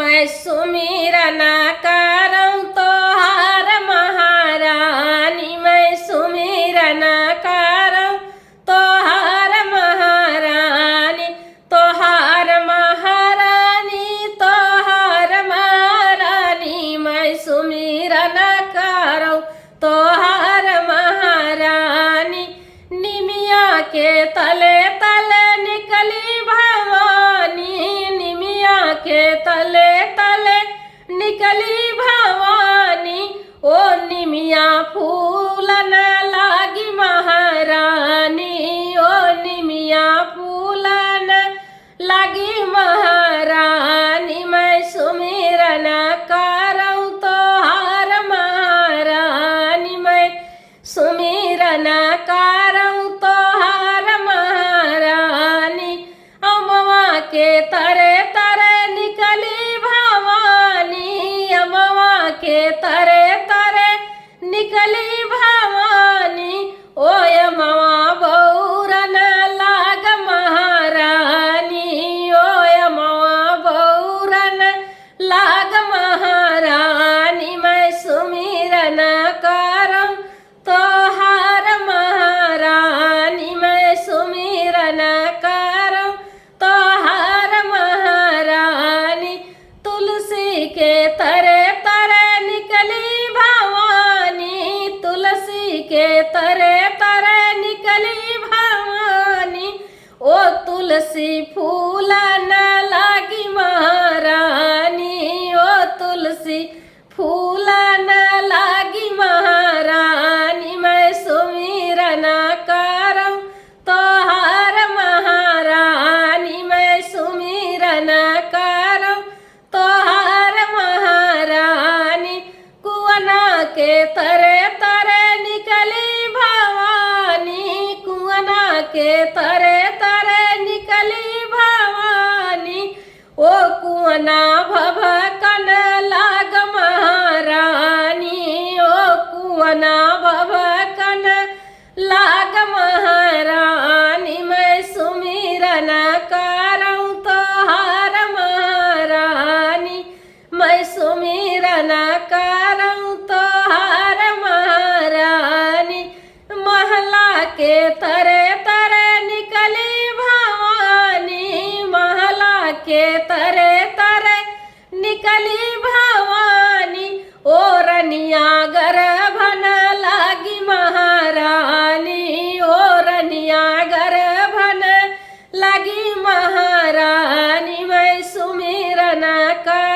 मैं सुमिरन करऊँ तोहार महारानी, मैं सुमिरन करऊँ तोहार महारानी, तोहार महारानी, तोहार महारानी, मैं सुमिरन करऊँ तोहार महारानी। निमिया के तले तले निकली भवानी, निमिया के तले तले निकली भवानी, ओ निमिया फूल न लागी महारानी, ओ निमिया फूल न लागी महारानी। मैं सुमिरन करऊँ तोहार महारानी, मैं सुमिरन करऊँ तोहार महारानी। अमवा के तरे तरे निकली भवानी, अमवा के तरे तरे निकली भवानी, ओ अमवा बौरन लाग महारानी, ओ अमवा बौरन लाग महारानी। मैं सुमिरन करऊँ तोहार महारानी, मैं सुमिरन करऊँ तोहार महारानी। तुलसी के तरे तरे निकली भवानी, तुलसी के तरे तरे निकली भवानी, ओ तुलसी फूल न लागी महारानी, ओ तुलसी फूल न लागी महारानी। मैं सुमिरन करऊँ तोहार महारानी, मैं सुमिरन करऊँ तोहार महारानी। कुआना के तरे तरे निकली भवानी, कुआना के तरे तरे निकली भवानी, ओ कुआना भभकन लाग महारानी, ओ कुआना भभकन लाग महारानी। मैं सुमिरन करऊँ तोहार महारानी, मैं सुमिरन करऊँ तोहार महारानी। महला के तरे तरे निकली भवानी, महला के तरे तरे निकली भवानी, ओ रनिया गर्भन लागी महारानी, ओ रनिया गर्भन लागी महारानी। मैं सुमिरन कर